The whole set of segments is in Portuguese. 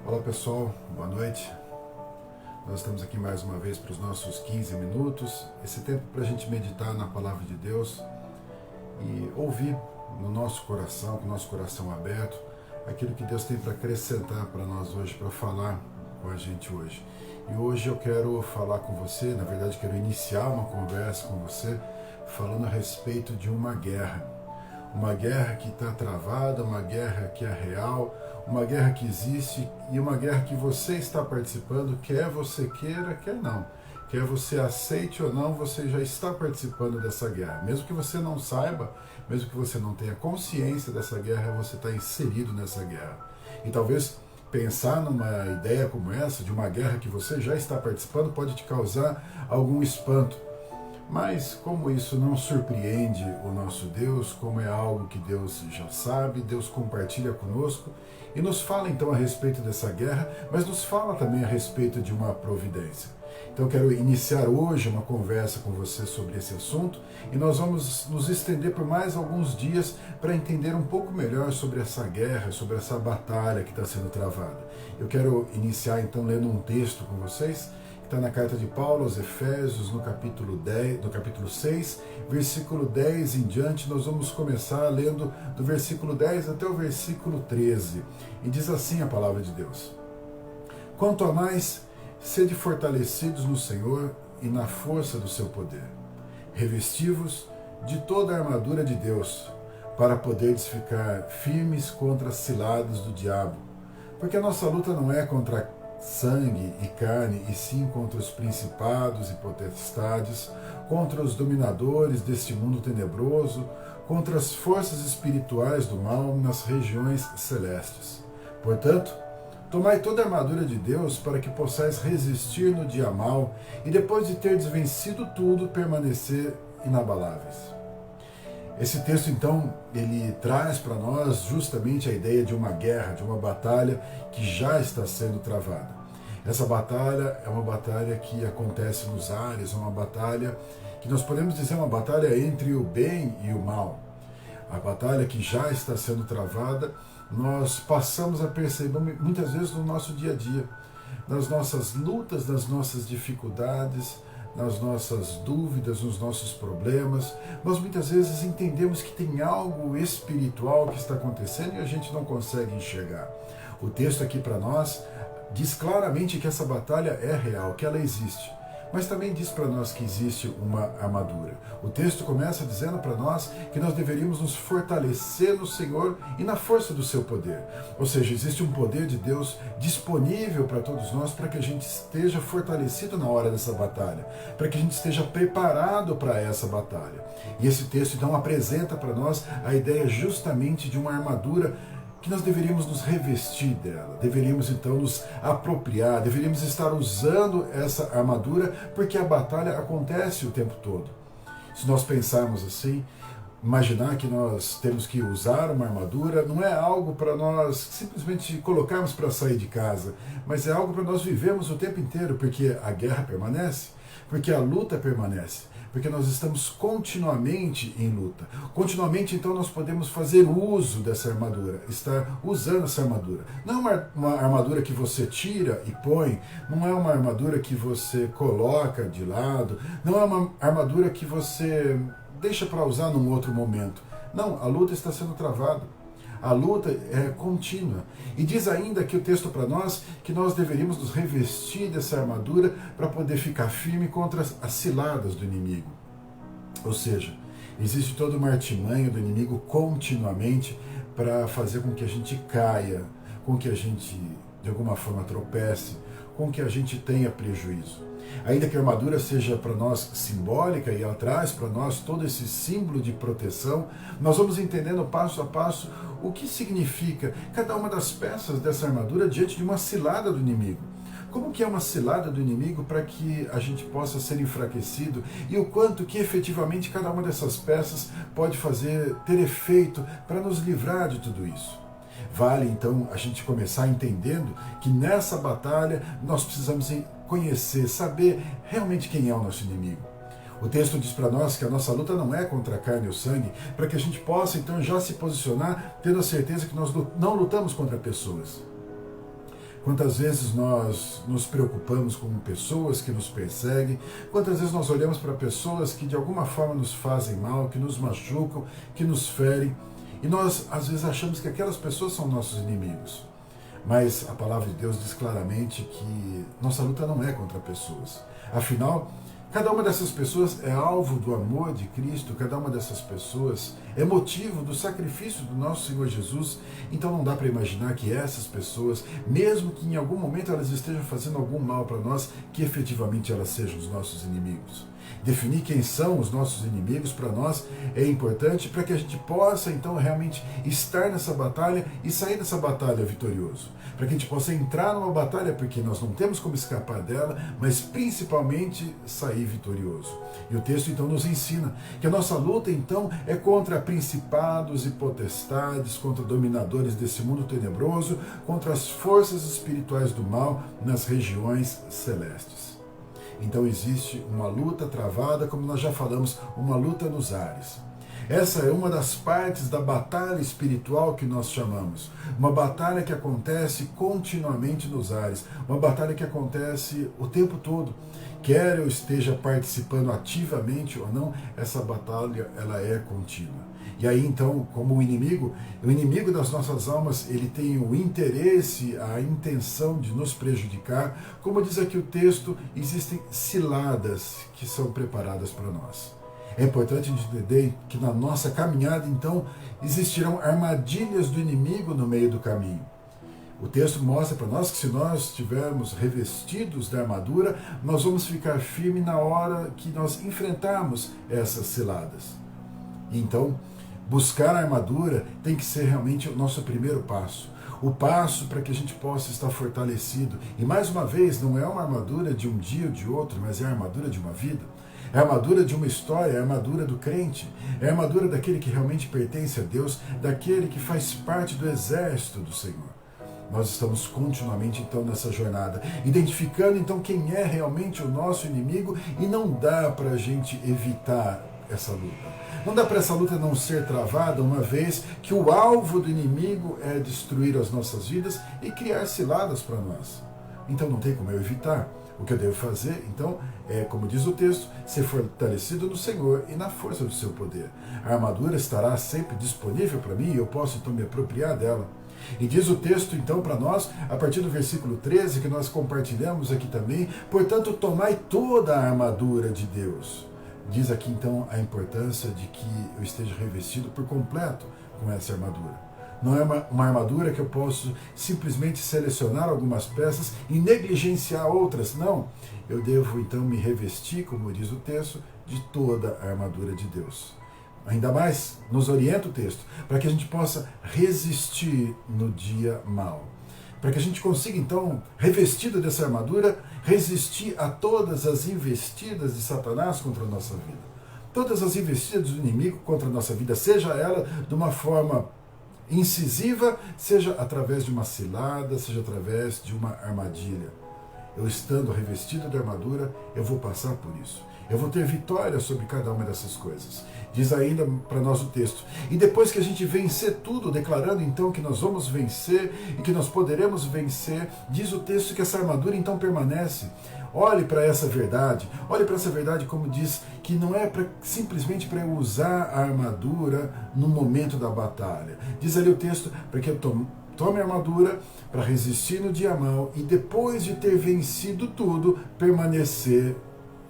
Olá pessoal, boa noite. Nós estamos aqui mais uma vez para os nossos 15 minutos, esse tempo para a gente meditar na Palavra de Deus e ouvir no nosso coração, com o nosso coração aberto, aquilo que Deus tem para acrescentar para nós hoje, para falar com a gente hoje. E hoje eu quero falar com você, na verdade quero iniciar uma conversa com você, falando a respeito de uma guerra que está travada, uma guerra que é real, uma guerra que existe e uma guerra que você está participando, quer você queira, quer não. Quer você aceite ou não, você já está participando dessa guerra. Mesmo que você não saiba, mesmo que você não tenha consciência dessa guerra, você está inserido nessa guerra. E talvez pensar numa ideia como essa, de uma guerra que você já está participando, pode te causar algum espanto. Mas como isso não surpreende o nosso Deus, como é algo que Deus já sabe, Deus compartilha conosco e nos fala então a respeito dessa guerra, mas nos fala também a respeito de uma providência. Então eu quero iniciar hoje uma conversa com você sobre esse assunto e nós vamos nos estender por mais alguns dias para entender um pouco melhor sobre essa guerra, sobre essa batalha que está sendo travada. Eu quero iniciar então lendo um texto com vocês, está na carta de Paulo aos Efésios, no capítulo 6, versículo 10 em diante. Nós vamos começar lendo do versículo 10 até o versículo 13. E diz assim a palavra de Deus: Quanto a mais, sede fortalecidos no Senhor e na força do seu poder. Revesti-vos de toda a armadura de Deus, para poderes ficar firmes contra as ciladas do diabo. Porque a nossa luta não é contra sangue e carne, e sim contra os principados e potestades, contra os dominadores deste mundo tenebroso, contra as forças espirituais do mal nas regiões celestes. Portanto, tomai toda a armadura de Deus para que possais resistir no dia mau e depois de teres vencido tudo, permanecer inabaláveis. Esse texto, então, ele traz para nós justamente a ideia de uma guerra, de uma batalha que já está sendo travada. Essa batalha é uma batalha que acontece nos ares, uma batalha que nós podemos dizer uma batalha entre o bem e o mal. A batalha que já está sendo travada, nós passamos a perceber muitas vezes no nosso dia a dia, nas nossas lutas, nas nossas dificuldades, nas nossas dúvidas, nos nossos problemas. Nós muitas vezes entendemos que tem algo espiritual que está acontecendo e a gente não consegue enxergar. O texto aqui para nós diz claramente que essa batalha é real, que ela existe. Mas também diz para nós que existe uma armadura. O texto começa dizendo para nós que nós deveríamos nos fortalecer no Senhor e na força do seu poder. Ou seja, existe um poder de Deus disponível para todos nós para que a gente esteja fortalecido na hora dessa batalha, para que a gente esteja preparado para essa batalha. E esse texto então apresenta para nós a ideia justamente de uma armadura que nós deveríamos nos revestir dela, deveríamos então nos apropriar, deveríamos estar usando essa armadura, porque a batalha acontece o tempo todo. Se nós pensarmos assim, imaginar que nós temos que usar uma armadura não é algo para nós simplesmente colocarmos para sair de casa, mas é algo para nós vivermos o tempo inteiro, porque a guerra permanece, porque a luta permanece. Porque nós estamos continuamente em luta. Continuamente, então, nós podemos fazer uso dessa armadura, estar usando essa armadura. Não é uma armadura que você tira e põe, não é uma armadura que você coloca de lado, não é uma armadura que você deixa para usar num outro momento. Não, a luta está sendo travada. A luta é contínua. E diz ainda que o texto para nós que nós deveríamos nos revestir dessa armadura para poder ficar firme contra as ciladas do inimigo. Ou seja, existe toda uma artimanha do inimigo continuamente para fazer com que a gente caia, com que a gente de alguma forma tropece, com que a gente tenha prejuízo. Ainda que a armadura seja para nós simbólica e ela traz para nós todo esse símbolo de proteção, nós vamos entendendo passo a passo o que significa cada uma das peças dessa armadura diante de uma cilada do inimigo. Como que é uma cilada do inimigo para que a gente possa ser enfraquecido e o quanto que efetivamente cada uma dessas peças pode ter efeito para nos livrar de tudo isso. Vale então a gente começar entendendo que nessa batalha nós precisamos conhecer, saber realmente quem é o nosso inimigo. O texto diz para nós que a nossa luta não é contra a carne ou sangue, para que a gente possa então já se posicionar tendo a certeza que nós não lutamos contra pessoas. Quantas vezes nós nos preocupamos com pessoas que nos perseguem, quantas vezes nós olhamos para pessoas que de alguma forma nos fazem mal, que nos machucam, que nos ferem, e nós às vezes achamos que aquelas pessoas são nossos inimigos. Mas a palavra de Deus diz claramente que nossa luta não é contra pessoas. Afinal, cada uma dessas pessoas é alvo do amor de Cristo, cada uma dessas pessoas é motivo do sacrifício do nosso Senhor Jesus. Então não dá para imaginar que essas pessoas, mesmo que em algum momento elas estejam fazendo algum mal para nós, que efetivamente elas sejam os nossos inimigos. Definir quem são os nossos inimigos para nós é importante para que a gente possa então realmente estar nessa batalha e sair dessa batalha vitorioso. Para que a gente possa entrar numa batalha, porque nós não temos como escapar dela, mas principalmente sair vitorioso. E o texto então nos ensina que a nossa luta então é contra principados e potestades, contra dominadores desse mundo tenebroso, contra as forças espirituais do mal nas regiões celestes. Então existe uma luta travada, como nós já falamos, uma luta nos ares. Essa é uma das partes da batalha espiritual que nós chamamos. Uma batalha que acontece continuamente nos ares. Uma batalha que acontece o tempo todo. Quer eu esteja participando ativamente ou não, essa batalha ela é contínua. E aí então, como o inimigo das nossas almas, ele tem o interesse, a intenção de nos prejudicar. Como diz aqui o texto, existem ciladas que são preparadas para nós. É importante entender que na nossa caminhada, então, existirão armadilhas do inimigo no meio do caminho. O texto mostra para nós que se nós estivermos revestidos da armadura, nós vamos ficar firmes na hora que nós enfrentarmos essas ciladas. Então, buscar a armadura tem que ser realmente o nosso primeiro passo. O passo para que a gente possa estar fortalecido. E mais uma vez, não é uma armadura de um dia ou de outro, mas é a armadura de uma vida. É a armadura de uma história, é a armadura do crente, é a armadura daquele que realmente pertence a Deus, daquele que faz parte do exército do Senhor. Nós estamos continuamente então nessa jornada, identificando então quem é realmente o nosso inimigo, e não dá para a gente evitar essa luta. Não dá para essa luta não ser travada, uma vez que o alvo do inimigo é destruir as nossas vidas e criar ciladas para nós. Então não tem como eu evitar. O que eu devo fazer, então, é, como diz o texto, ser fortalecido no Senhor e na força do seu poder. A armadura estará sempre disponível para mim e eu posso, então, me apropriar dela. E diz o texto, então, para nós, a partir do versículo 13, que nós compartilhamos aqui também, portanto, tomai toda a armadura de Deus. Diz aqui, então, a importância de que eu esteja revestido por completo com essa armadura. Não é uma armadura que eu posso simplesmente selecionar algumas peças e negligenciar outras. Não. Eu devo, então, me revestir, como diz o texto, de toda a armadura de Deus. Ainda mais, nos orienta o texto, para que a gente possa resistir no dia mau. Para que a gente consiga, então, revestido dessa armadura, resistir a todas as investidas de Satanás contra a nossa vida. Todas as investidas do inimigo contra a nossa vida, seja ela de uma forma incisiva, seja através de uma cilada, seja através de uma armadilha. Eu estando revestido de armadura, eu vou passar por isso. Eu vou ter vitória sobre cada uma dessas coisas. Diz ainda para nós o texto. E depois que a gente vencer tudo, declarando então que nós vamos vencer e que nós poderemos vencer, diz o texto que essa armadura então permanece. Olhe para essa verdade. Olhe para essa verdade como diz que não é simplesmente para eu usar a armadura no momento da batalha. Diz ali o texto para que eu tome a armadura para resistir no dia mau e depois de ter vencido tudo, permanecer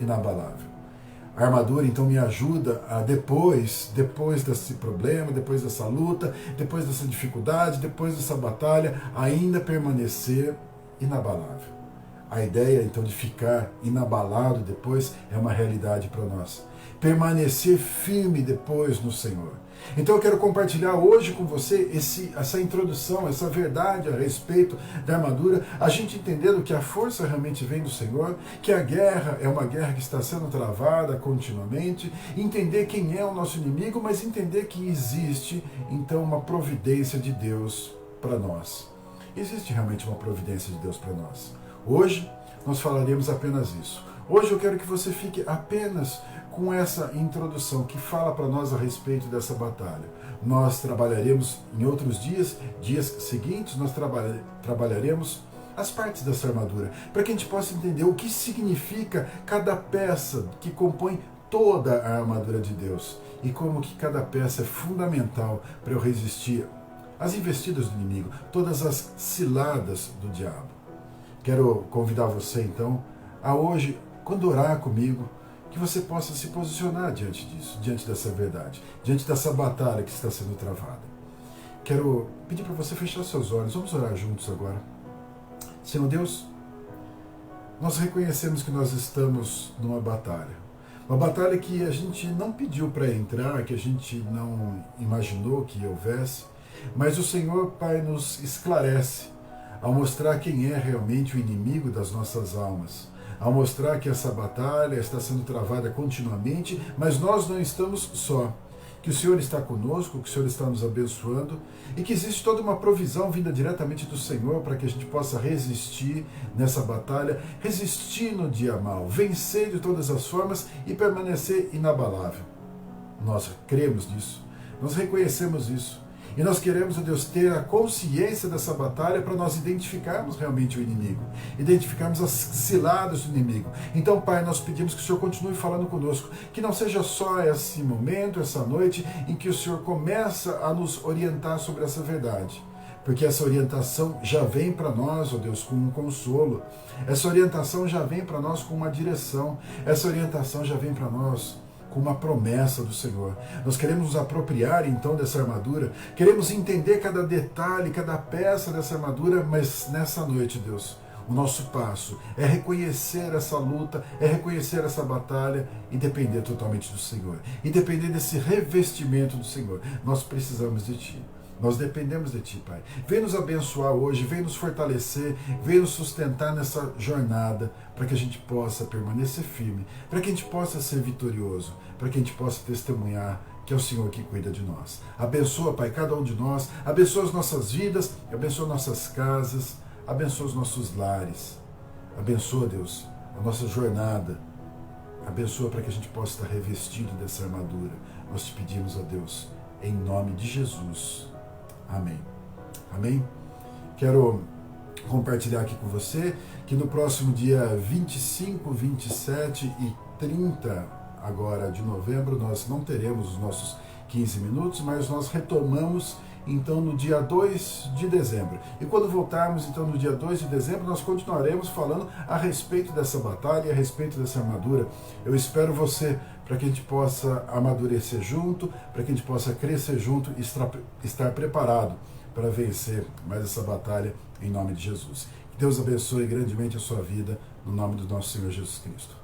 inabalável. A armadura então me ajuda a depois desse problema, depois dessa luta, depois dessa dificuldade, depois dessa batalha, ainda permanecer inabalável. A ideia então de ficar inabalado depois é uma realidade para nós. Permanecer firme depois no Senhor. Então eu quero compartilhar hoje com você essa introdução, essa verdade a respeito da armadura, a gente entendendo que a força realmente vem do Senhor, que a guerra é uma guerra que está sendo travada continuamente, entender quem é o nosso inimigo, mas entender que existe então uma providência de Deus para nós. Existe realmente uma providência de Deus para nós. Hoje nós falaremos apenas isso. Hoje eu quero que você fique apenas com essa introdução que fala para nós a respeito dessa batalha. Nós trabalharemos em outros dias seguintes, nós trabalharemos as partes dessa armadura, para que a gente possa entender o que significa cada peça que compõe toda a armadura de Deus e como que cada peça é fundamental para eu resistir às investidas do inimigo, todas as ciladas do diabo. Quero convidar você então a hoje, quando orar comigo, que você possa se posicionar diante disso, diante dessa verdade, diante dessa batalha que está sendo travada. Quero pedir para você fechar seus olhos, vamos orar juntos agora. Senhor Deus, nós reconhecemos que nós estamos numa batalha. Uma batalha que a gente não pediu para entrar, que a gente não imaginou que houvesse, mas o Senhor, Pai, nos esclarece ao mostrar quem é realmente o inimigo das nossas almas, ao mostrar que essa batalha está sendo travada continuamente, mas nós não estamos só. Que o Senhor está conosco, que o Senhor está nos abençoando e que existe toda uma provisão vinda diretamente do Senhor para que a gente possa resistir nessa batalha, resistir no dia mal, vencer de todas as formas e permanecer inabalável. Nós cremos nisso, nós reconhecemos isso. E nós queremos, ó Deus, ter a consciência dessa batalha para nós identificarmos realmente o inimigo, identificarmos as ciladas do inimigo. Então, Pai, nós pedimos que o Senhor continue falando conosco, que não seja só esse momento, essa noite, em que o Senhor começa a nos orientar sobre essa verdade, porque essa orientação já vem para nós, ó Deus, com um consolo, essa orientação já vem para nós com uma direção, essa orientação já vem para nós com uma promessa do Senhor. Nós queremos nos apropriar então dessa armadura, queremos entender cada detalhe, cada peça dessa armadura, mas nessa noite, Deus, o nosso passo é reconhecer essa luta, é reconhecer essa batalha e depender totalmente do Senhor, e depender desse revestimento do Senhor. Nós precisamos de Ti. Nós dependemos de Ti, Pai. Vem nos abençoar hoje, vem nos fortalecer, vem nos sustentar nessa jornada, para que a gente possa permanecer firme, para que a gente possa ser vitorioso, para que a gente possa testemunhar que é o Senhor que cuida de nós. Abençoa, Pai, cada um de nós, abençoa as nossas vidas, abençoa nossas casas, abençoa os nossos lares, abençoa, Deus, a nossa jornada, abençoa para que a gente possa estar revestido dessa armadura. Nós te pedimos, ó Deus, em nome de Jesus. Amém. Amém? Quero compartilhar aqui com você que no próximo dia 25, 27 e 30 agora de novembro nós não teremos os nossos 15 minutos, mas nós retomamos então no dia 2 de dezembro. E quando voltarmos então no dia 2 de dezembro, nós continuaremos falando a respeito dessa batalha, a respeito dessa armadura. Eu espero você para que a gente possa amadurecer junto, para que a gente possa crescer junto e estar preparado para vencer mais essa batalha em nome de Jesus. Que Deus abençoe grandemente a sua vida, no nome do nosso Senhor Jesus Cristo.